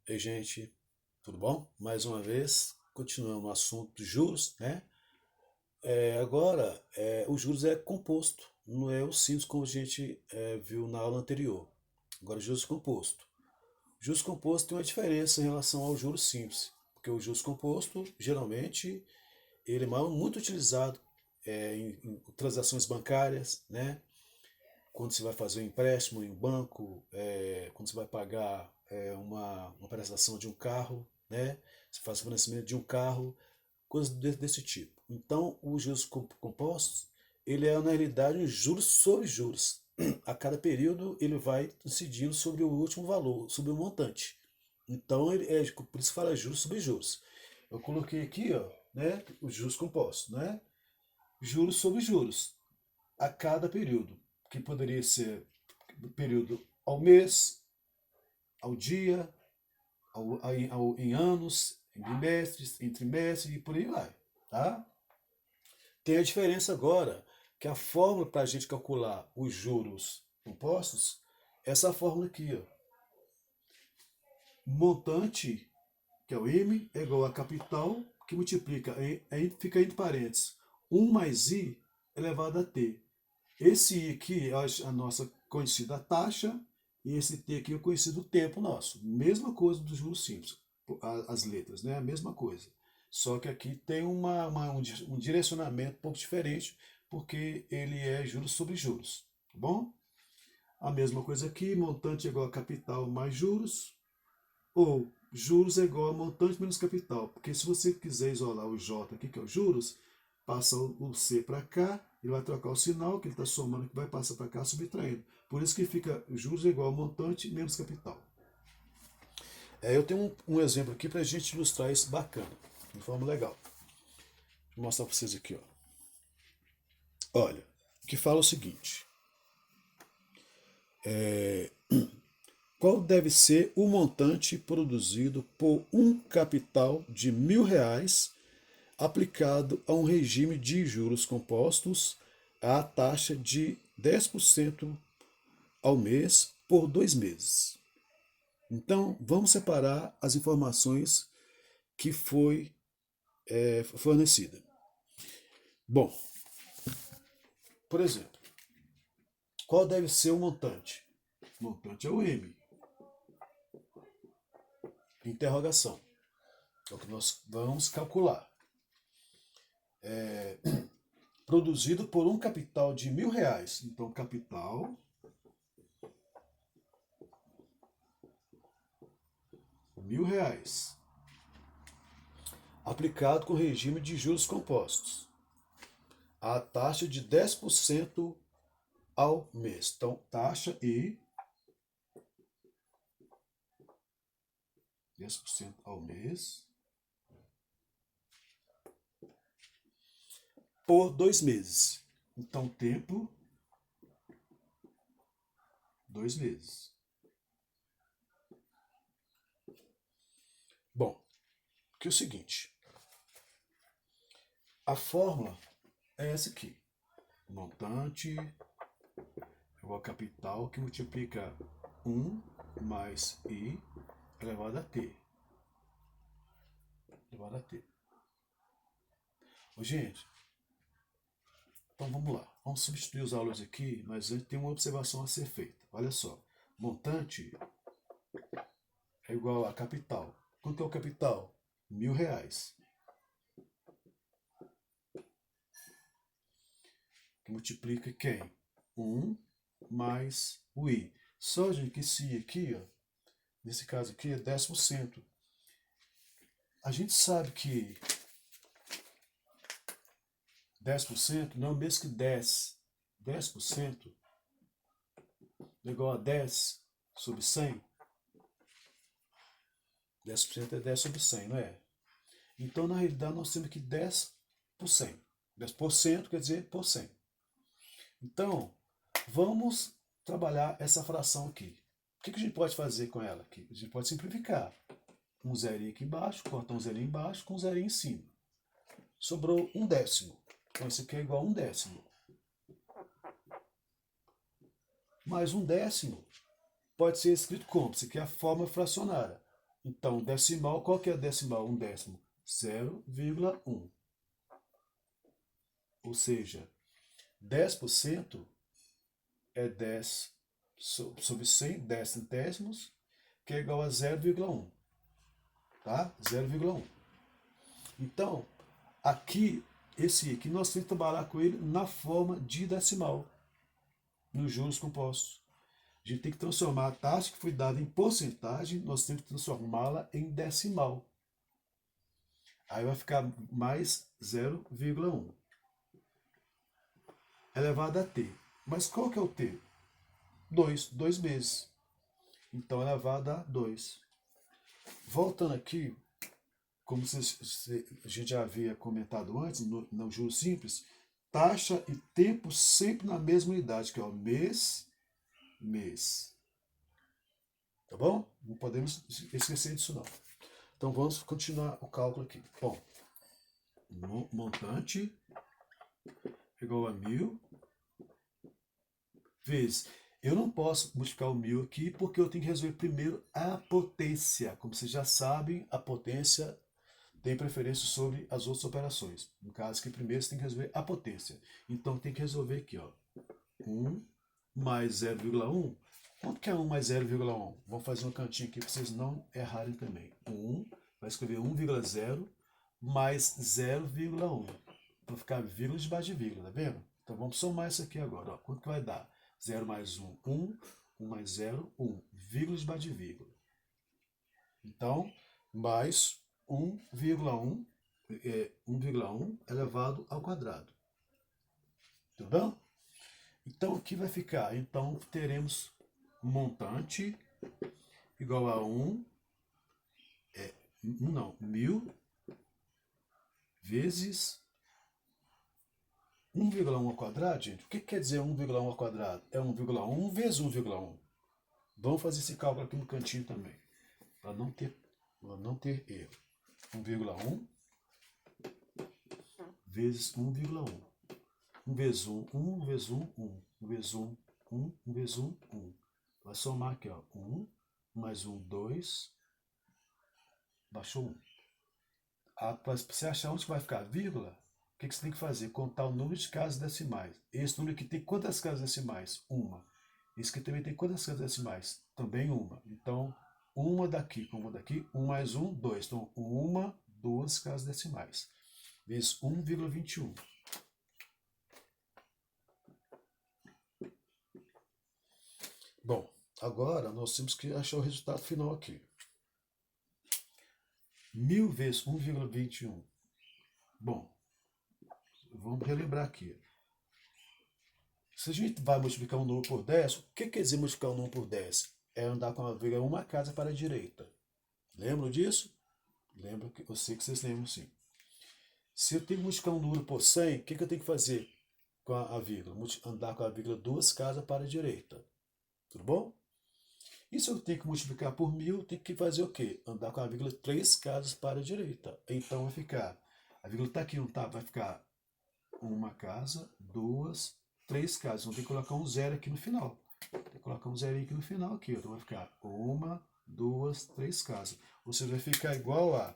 Ei, gente, tudo bom? Mais uma vez, continuando o assunto dos juros, né? Agora, o juros é composto, não é o simples como a gente viu na aula anterior. Agora, o juros composto. O juros composto tem uma diferença em relação ao juros simples, porque o juros composto, geralmente, ele é muito utilizado em transações bancárias, né? Quando você vai fazer um empréstimo em um banco, quando você vai pagar uma prestação de um carro, né? Você faz o financiamento de um carro, coisas desse tipo. Então, os juros compostos, ele é na realidade um juros sobre juros. A cada período ele vai incidindo sobre o último valor, sobre o montante. Então, por isso que fala juros sobre juros. Eu coloquei aqui, ó, né, os juros compostos, né? Juros sobre juros a cada período, que poderia ser período ao mês, ao dia, em anos, em bimestres, em trimestres e por aí vai. Tá? Tem a diferença agora que a fórmula para a gente calcular os juros compostos é essa fórmula aqui. Ó. Montante, que é o M, é igual a capital, que multiplica, fica entre parênteses, 1 mais I elevado a T. Esse I aqui é a nossa conhecida taxa e esse T aqui é o conhecido tempo nosso. Mesma coisa dos juros simples, as letras, né? A mesma coisa. Só que aqui tem um direcionamento um pouco diferente, porque ele é juros sobre juros, tá bom? A mesma coisa aqui, montante é igual a capital mais juros, ou juros é igual a montante menos capital. Porque se você quiser isolar o J aqui, que é o juros, passa o C para cá, ele vai trocar o sinal, que ele está somando, que vai passar para cá, subtraindo. Por isso que fica juros é igual a montante menos capital. Eu tenho um exemplo aqui para a gente ilustrar isso bacana, de forma legal. Vou mostrar para vocês aqui. Ó. Olha, que fala o seguinte. Qual deve ser o montante produzido por um capital de R$ 1.000 aplicado a um regime de juros compostos à taxa de 10% ao mês por 2 meses? Então, vamos separar as informações que foi fornecida. Bom, por exemplo, qual deve ser o montante? O montante é o M. Interrogação. É o que nós vamos calcular. Produzido por um capital de R$ 1.000. Então, capital R$ 1.000. Aplicado com regime de juros compostos. A taxa de 10% ao mês. Então, taxa e 10% ao mês por 2 meses. Então, tempo, 2 meses. Bom, que é o seguinte. A fórmula é essa aqui. Montante igual a capital que multiplica 1 mais I elevado a T. Elevado a T. Ô, gente, então vamos lá. Vamos substituir os valores aqui, mas antes tem uma observação a ser feita. Olha só. Montante é igual a capital. Quanto é o capital? R$ 1.000. Que multiplica quem? 1 mais o I. Só, gente, que esse I aqui, ó, nesse caso aqui, é 10%. A gente sabe que 10% não é o mesmo que 10. 10% é igual a 10 sobre 100. 10% é 10 sobre 100, não é? Então, na realidade, nós temos aqui 10 por 100. 10% quer dizer por 100. Então, vamos trabalhar essa fração aqui. O que a gente pode fazer com ela aqui? A gente pode simplificar. Um zerinho aqui embaixo, cortar um zerinho embaixo com um zerinho em cima. Sobrou 1/10. Então, isso aqui é igual a 1/10. Mais 1/10 pode ser escrito como? Isso aqui é a forma fracionária. Então, decimal, qual que é a decimal? Um décimo. 0,1. Ou seja, 10% é 10 sobre 100, 10 centésimos, que é igual a 0,1. Tá? 0,1. Então, aqui, esse aqui, nós temos que trabalhar com ele na forma de decimal, nos juros compostos. A gente tem que transformar a taxa que foi dada em porcentagem, nós temos que transformá-la em decimal. Aí vai ficar mais 0,1 elevado a t. Mas qual que é o t? 2 meses. Então, elevado a 2. Voltando aqui, como a gente já havia comentado antes, no juros simples, taxa e tempo sempre na mesma unidade, que é o mês. Tá bom? Não podemos esquecer disso não. Então vamos continuar o cálculo aqui. Bom, montante igual a 1.000 vezes. Eu não posso multiplicar o 1.000 aqui porque eu tenho que resolver primeiro a potência. Como vocês já sabem, a potência tem preferência sobre as outras operações. No caso que primeiro você tem que resolver a potência. Então tem que resolver aqui, ó. 1 mais 0,1. Quanto que é 1 mais 0,1? Vamos fazer um cantinho aqui para vocês não errarem também. 1, vai escrever 1,0 mais 0,1. Vai ficar vírgula debaixo de vírgula, tá vendo? Então vamos somar isso aqui agora. Ó. Quanto que vai dar? 0 mais 1, 1. 1 mais 0, 1. Vírgula debaixo de vírgula. Então, mais 1,1 elevado ao quadrado. Tudo bem? Então, aqui vai ficar. Então, teremos montante igual a 1.000 vezes 1,1 ao quadrado, gente. O que quer dizer 1,1 ao quadrado? É 1,1 vezes 1,1. Vamos fazer esse cálculo aqui no cantinho também, para não ter erro. 1,1 vezes 1,1. 1 vezes 1, 1 vezes 1, 1. 1 vezes 1, 1. 1 vezes 1, 1. Vai somar aqui, ó. 1 mais 1, 2. Baixou 1. Para você achar onde vai ficar a vírgula, o que você tem que fazer? Contar o número de casas decimais. Esse número aqui tem quantas casas decimais? Uma. Esse aqui também tem quantas casas decimais? Também uma. Então, uma daqui com uma daqui, 1 mais 1, 2. Então, uma, duas casas decimais. Vezes 1,21. Bom, agora nós temos que achar o resultado final aqui. 1.000 vezes 1,21. Bom, vamos relembrar aqui. Se a gente vai multiplicar um número por 10, o que quer dizer multiplicar um número por 10? É andar com a vírgula uma casa para a direita. Lembram disso? Lembro que eu sei que vocês lembram sim. Se eu tenho que multiplicar um número por 100, o que eu tenho que fazer com a vírgula? Andar com a vírgula duas casas para a direita. Tudo bom? E se eu tenho que multiplicar por 1.000, eu tenho que fazer o quê? Andar com a vírgula 3 casas para a direita. Então vai ficar, a vírgula está aqui, não está? Vai ficar uma casa, duas, 3 casas. Então tem que colocar um zero aqui no final. Tem que colocar um zero aqui no final. Aqui, então vai ficar uma, duas, 3 casas. Ou seja, vai ficar igual a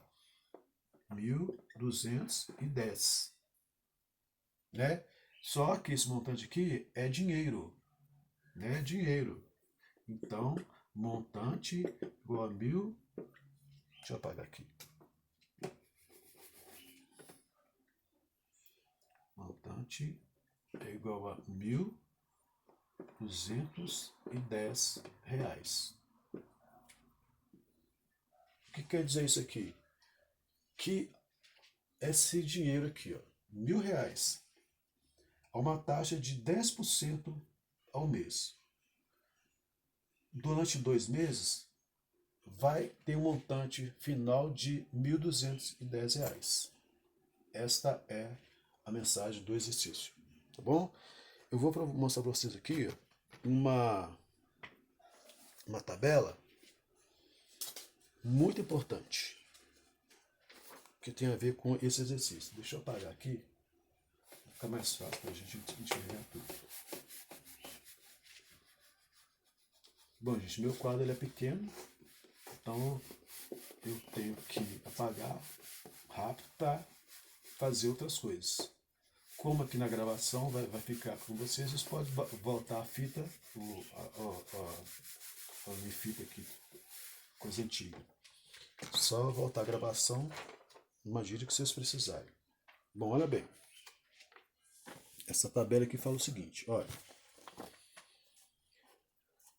1.210. Né? Só que esse montante aqui é dinheiro. Né? Dinheiro. Então, montante igual a 1.000. Deixa eu apagar aqui. Montante é igual a R$1.210. O que quer dizer isso aqui? Que esse dinheiro aqui, ó, R$1.000, a uma taxa de 10% ao mês. Durante 2 meses, vai ter um montante final de R$1.210. Esta é a mensagem do exercício, tá bom? Eu vou mostrar para vocês aqui uma tabela muito importante que tem a ver com esse exercício. Deixa eu apagar aqui, vai ficar mais fácil para a gente enxergar tudo. Bom, gente, meu quadro ele é pequeno, então eu tenho que apagar rápido para fazer outras coisas. Como aqui na gravação vai ficar com vocês podem voltar a fita, a minha fita aqui, coisa antiga. Só voltar a gravação, imagine que vocês precisarem. Bom, olha bem. Essa tabela aqui fala o seguinte, olha.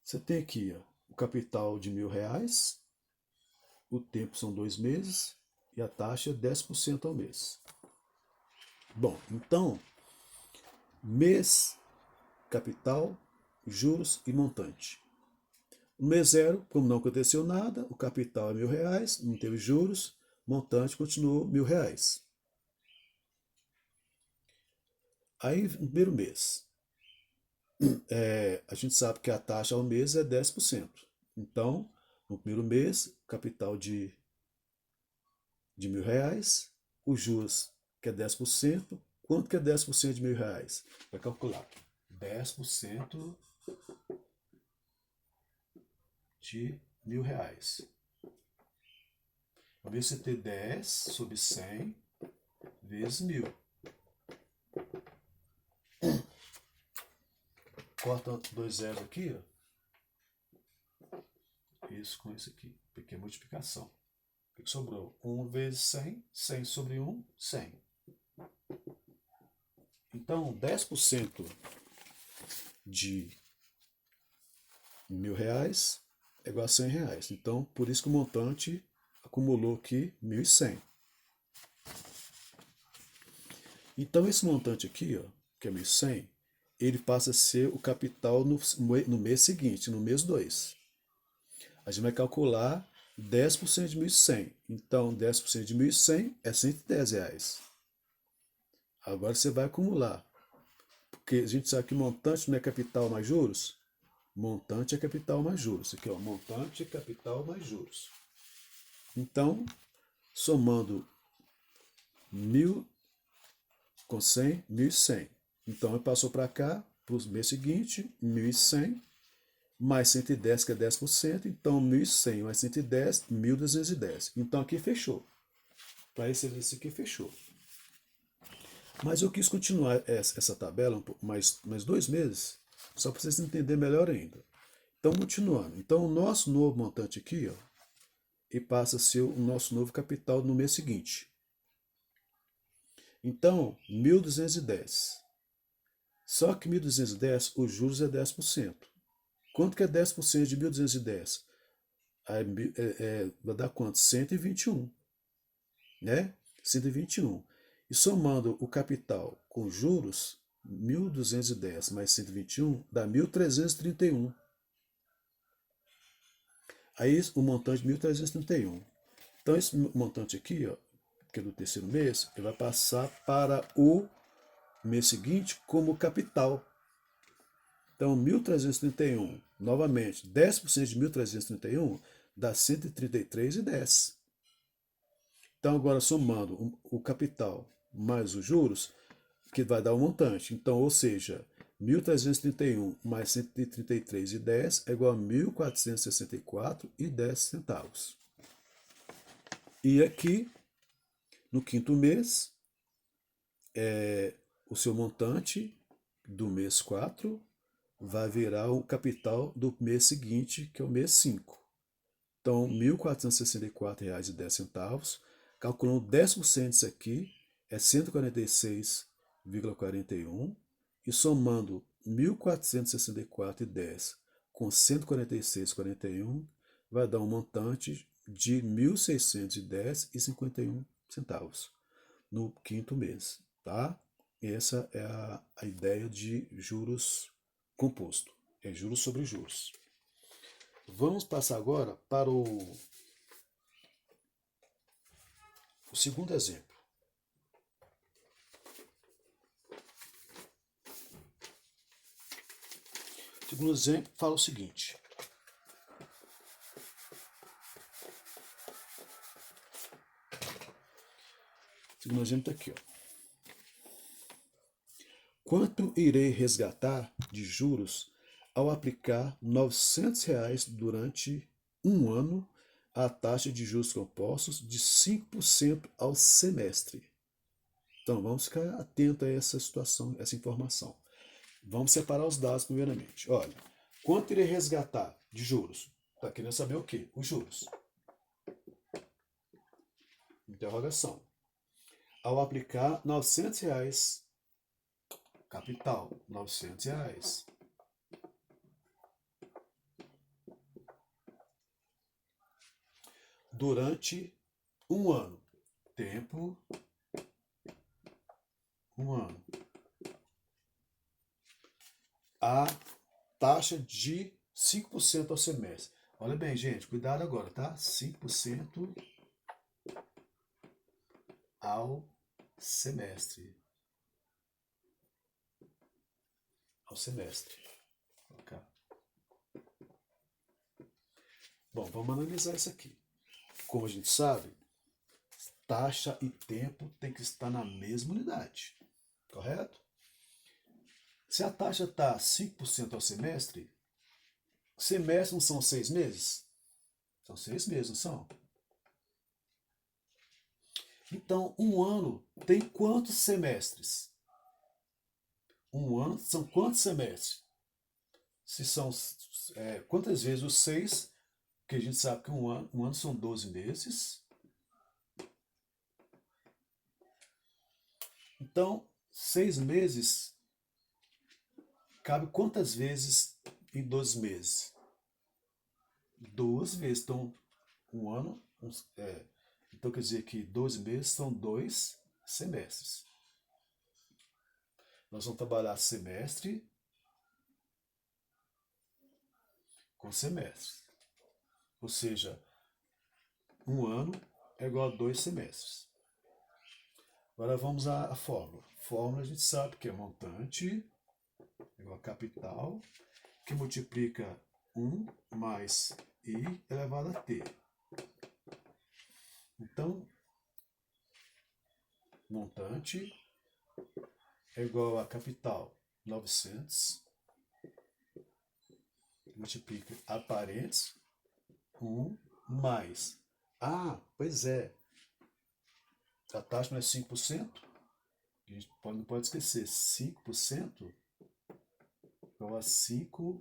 Você tem aqui ó, o capital de R$ 1.000, o tempo são 2 meses e a taxa é 10% ao mês. Bom, então, mês, capital, juros e montante. No mês 0, como não aconteceu nada, o capital é R$ 1.000, não teve juros, montante continuou R$ 1.000. Aí, no primeiro mês, a gente sabe que a taxa ao mês é 10%. Então, no primeiro mês, capital de R$ 1.000, os juros, que é 10%. Quanto que é 10% de R$ 1.000? Vai calcular. 10% de R$ 1.000. Ao invés de você ter 10 sobre 100 vezes 1.000. Corta 2 zeros aqui, ó. Isso com isso aqui, porque é multiplicação. O que sobrou? 1 vezes 100, 100 sobre 1, 100. Então, 10% de R$ 1.000 é igual a R$ 100. Então, por isso que o montante acumulou aqui 1.100. Então, esse montante aqui, ó, que é 1.100, ele passa a ser o capital no mês seguinte, no mês 2. A gente vai calcular 10% de 1.100. Então, 10% de 1.100 é R$ 110. Agora você vai acumular. Porque a gente sabe que montante não é capital mais juros. Montante é capital mais juros. Aqui, ó, montante é capital mais juros. Então, somando 1.000 com 100, 1.100. Então, passou para cá, para o mês seguinte, 1.100, mais 110, que é 10%. Então, 1.100 mais 110, 1.210. Então, aqui fechou. Para esse aqui, fechou. Mas eu quis continuar essa tabela mais 2 meses, só para vocês entenderem melhor ainda. Então, continuando. Então, o nosso novo montante aqui, ó, e passa a ser o nosso novo capital no mês seguinte. Então, 1.210. Só que 1.210, os juros é 10%. Quanto que é 10% de 1.210? Vai dar quanto? 121. Né? 121. E somando o capital com juros, 1.210 mais 121 dá 1.331. Aí o montante de 1.331. Então esse montante aqui, ó, que é do terceiro mês, ele vai passar para o mês seguinte como capital. Então 1.331, novamente, 10% de 1.331 dá 133,10. Então agora somando o capital mais os juros, que vai dar o montante. Então, ou seja, 1.331 mais 133,10 é igual a 1.464,10 centavos. E aqui, no quinto mês, o seu montante do mês 4 vai virar o capital do mês seguinte, que é o mês 5. Então, R$ 1.464,10. Calculando 10% disso aqui, é 146,41. E somando 1.464,10 com 146,41, vai dar um montante de 1.610,51 centavos no quinto mês, tá? Essa é a ideia de juros composto, é juros sobre juros. Vamos passar agora para o segundo exemplo. O segundo exemplo fala o seguinte. O segundo exemplo está aqui, ó. Quanto irei resgatar de juros ao aplicar R$ 900 durante um ano a taxa de juros compostos de 5% ao semestre. Então, vamos ficar atento a essa situação, essa informação. Vamos separar os dados primeiramente. Olha, quanto irei resgatar de juros? Está querendo saber o quê? Os juros. Interrogação. Ao aplicar R$ 900, capital, R$ 900. Durante um ano. Tempo, um ano. A taxa de 5% ao semestre. Olha bem, gente, cuidado agora, tá? 5% ao semestre. Ao semestre. Okay. Bom, vamos analisar isso aqui. Como a gente sabe, taxa e tempo tem que estar na mesma unidade, correto? Se a taxa está 5% ao semestre não são 6 meses? São 6 meses, não são? Então, um ano tem quantos semestres? Um ano são quantos semestres? Se são quantas vezes os 6, que a gente sabe que um ano são 12 meses. Então, 6 meses cabe quantas vezes em 12 meses? 2 vezes. Então, um ano, então quer dizer que 12 meses são 2 semestres. Nós vamos trabalhar semestre com semestre. Ou seja, um ano é igual a 2 semestres. Agora vamos à fórmula. Fórmula a gente sabe que é montante igual a capital, que multiplica 1 mais I elevado a T. Então, montante é igual a capital 900, multiplica a parênteses 1 mais. Ah, pois é, a taxa não é 5%? A gente não pode esquecer, 5% igual a 5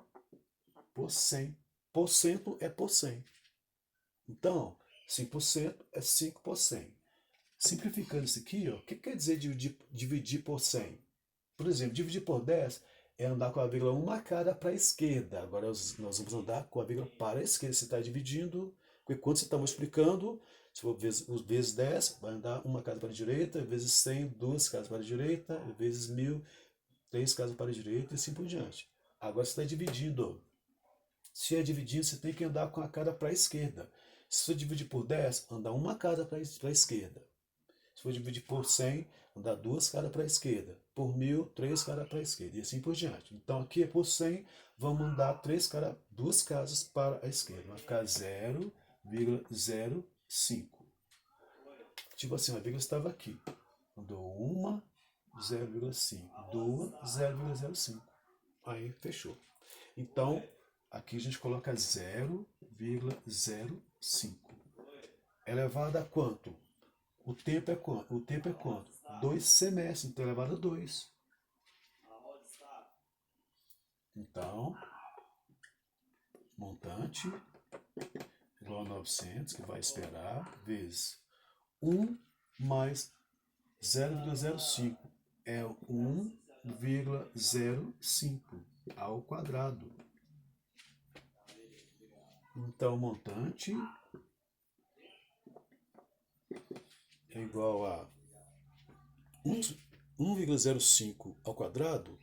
por 100. Por cento é por 100. Então, 5% é 5 por 100. Simplificando isso aqui, ó, o que quer dizer dividir por 100? Por exemplo, dividir por 10 é andar com a vírgula 1 marcada para a esquerda. Agora nós vamos andar com a vírgula para a esquerda. Você está dividindo, porque quando você está multiplicando, se for vezes 10, vai andar uma casa para a direita, vezes 100, duas casas para a direita, vezes 1000, três casas para a direita e assim por diante. Agora você está dividindo. Se é dividindo, você tem que andar com a cara para a esquerda. Se você dividir por 10, andar uma casa para a esquerda. Se for dividir por 100, andar duas caras para a esquerda. Por 1000, três caras para a esquerda. E assim por diante. Então aqui é por 100, vamos andar duas casas para a esquerda. Vai ficar 0,05. Tipo assim, a vírgula estava aqui. Andou uma, 0,5. Duas, 0,05. Aí fechou. Então, aqui a gente coloca 0,05. Elevado a quanto? O tempo é quanto? O tempo é quanto? 2 semestres, então elevado a 2. Então, montante igual a 900, que vai esperar, vezes 1 mais 0,05. É 1,05 ao quadrado. Então, montante é igual a 1,05 ao quadrado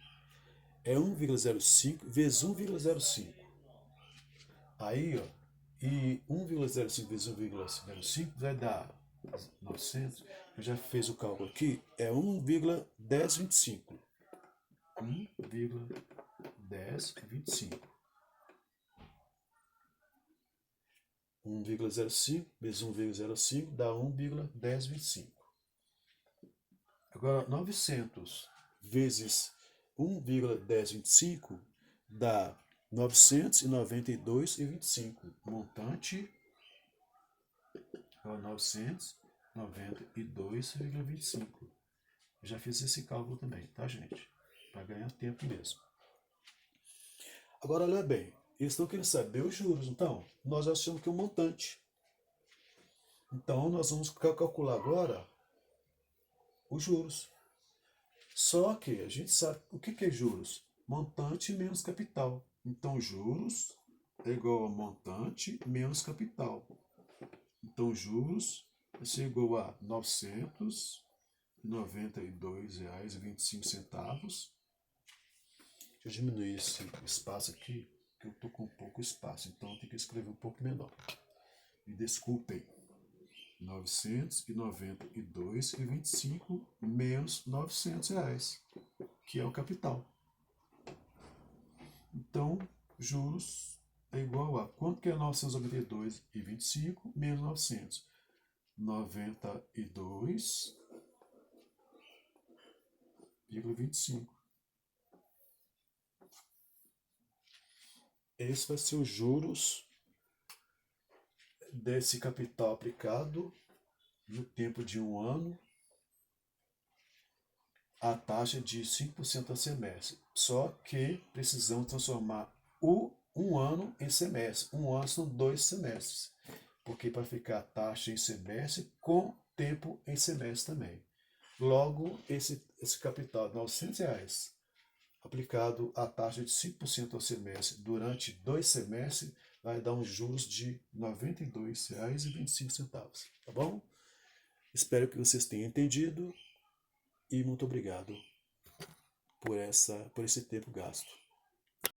é 1,05 vezes 1,05. Aí, ó, e 1,05 vezes 1,05 vai dar 900. Eu já fiz o cálculo aqui, é 1,1025. 1,1025. 1,05 vezes 1,05 dá 1,1025. Agora, 900 vezes 1,1025 dá 992,25. Montante é 992,25. Já fiz esse cálculo também, tá, gente? Para ganhar tempo mesmo. Agora, olha bem. Eles estão querendo saber os juros. Então, nós achamos que é um montante. Então, nós vamos calcular agora os juros. Só que a gente sabe o que é juros? Montante menos capital. Então, juros é igual a montante menos capital. Então, juros vai ser igual a R$ 992,25. Deixa eu diminuir esse espaço aqui, que eu estou com pouco espaço. Então, eu tenho que escrever um pouco menor. Me desculpem. 992,25 menos R$ 900, que é o capital. Então, juros é igual a quanto que é 992,25 menos 900? 92,25. Esse vai ser os juros desse capital aplicado no tempo de um ano, a taxa de 5% ao semestre. Só que precisamos transformar um ano em semestre. Um ano são 2 semestres. Porque para ficar a taxa em semestre, com tempo em semestre também. Logo, esse capital de R$ 900, aplicado a taxa de 5% ao semestre durante 2 semestres, vai dar uns juros de R$ 92,25. Tá bom? Espero que vocês tenham entendido e muito obrigado por esse tempo gasto.